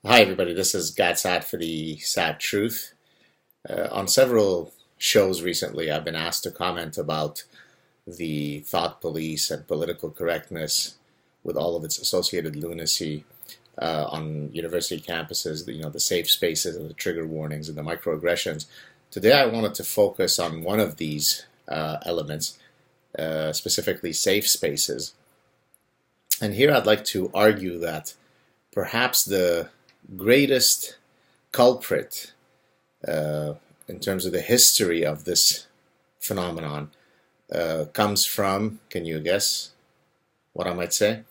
Hi, everybody. This is SAAD for the SAAD Truth. On several shows recently, I've been asked to comment about the thought police and political correctness with all of its associated lunacy on university campuses, the safe spaces and the trigger warnings and the microaggressions. Today, I wanted to focus on one of these elements, specifically safe spaces. And here I'd like to argue that perhaps the greatest culprit in terms of the history of this phenomenon comes from, can you guess what I might say?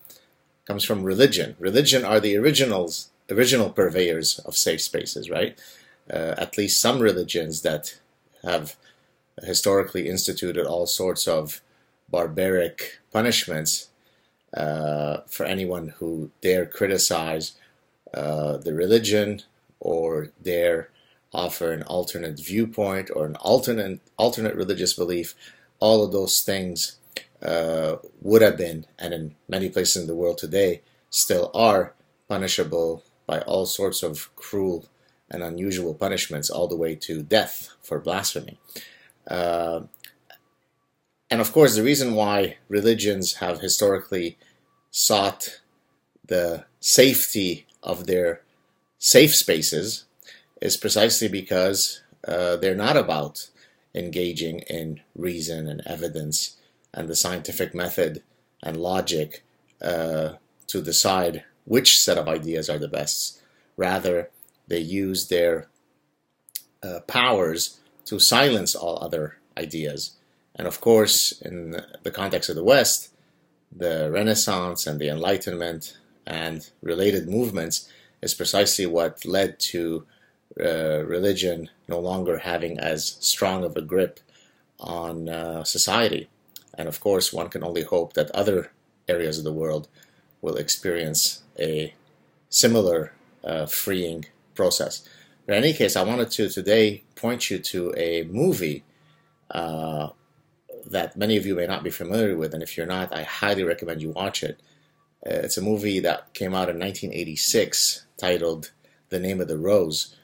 Comes from religion. Religion are the original purveyors of safe spaces, right? At least some religions that have historically instituted all sorts of barbaric punishments for anyone who dare criticize the religion or dare offer an alternate viewpoint or an alternate religious belief. All of those things would have been, and in many places in the world today still are, punishable by all sorts of cruel and unusual punishments, all the way to death for blasphemy. And of course, the reason why religions have historically sought the safety of their safe spaces is precisely because they're not about engaging in reason and evidence and the scientific method and logic to decide which set of ideas are the best. Rather, they use their powers to silence all other ideas. And of course, in the context of the West, the Renaissance and the Enlightenment and related movements is precisely what led to religion no longer having as strong of a grip on society. And of course, one can only hope that other areas of the world will experience a similar freeing process. But in any case, I wanted to today point you to a movie that many of you may not be familiar with, and if you're not, I highly recommend you watch it. It's a movie that came out in 1986 titled The Name of the Rose,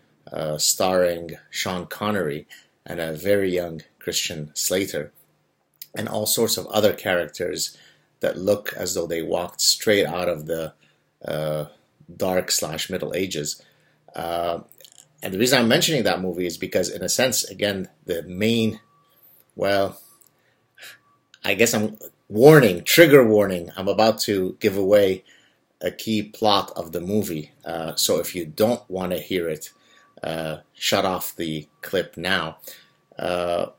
starring Sean Connery and a very young Christian Slater, and all sorts of other characters that look as though they walked straight out of the dark/Middle Ages. And the reason I'm mentioning that movie is because, in a sense, again, the main, well, I guess trigger warning, I'm about to give away a key plot of the movie. So if you don't want to hear it, shut off the clip now. The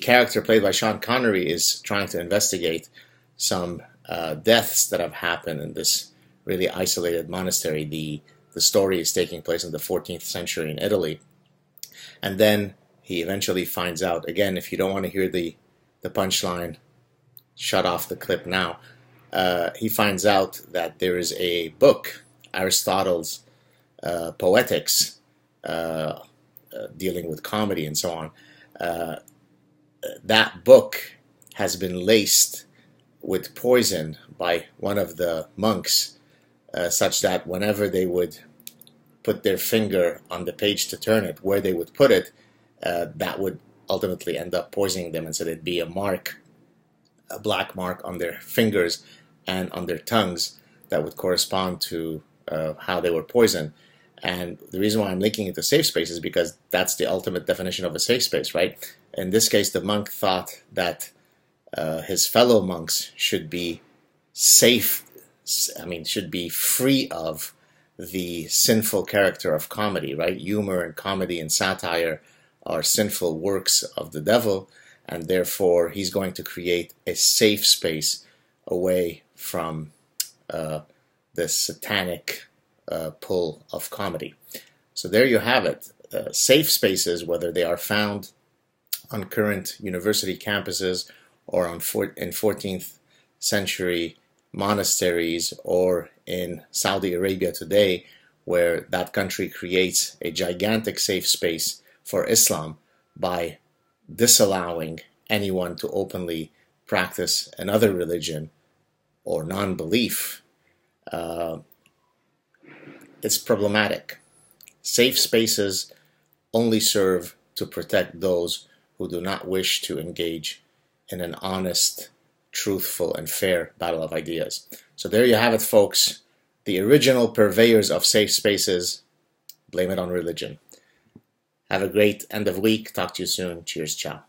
character played by Sean Connery is trying to investigate some deaths that have happened in this really isolated monastery. The story is taking place in the 14th century in Italy. And then he eventually finds out, again, if you don't want to hear the punchline, shut off the clip now. He finds out that there is a book, Aristotle's Poetics, dealing with comedy and so on. That book has been laced with poison by one of the monks, such that whenever they would put their finger on the page to turn it, where they would put it, that would ultimately end up poisoning them, and so there'd be a mark, a black mark on their fingers and on their tongues that would correspond to how they were poisoned. And the reason why I'm linking it to safe space is because that's the ultimate definition of a safe space, right? In this case, the monk thought that his fellow monks should be safe, should be free of the sinful character of comedy, right? Humor and comedy and satire are sinful works of the devil, and therefore he's going to create a safe space away from the satanic pull of comedy. So there you have it. Safe spaces, whether they are found on current university campuses or in 14th century monasteries, or in Saudi Arabia today, where that country creates a gigantic safe space for Islam by disallowing anyone to openly practice another religion or non-belief. it's problematic. Safe spaces only serve to protect those who do not wish to engage in an honest, truthful, and fair battle of ideas. So there you have it, folks. The original purveyors of safe spaces blame it on religion. Have a great end of week. Talk to you soon. Cheers. Ciao.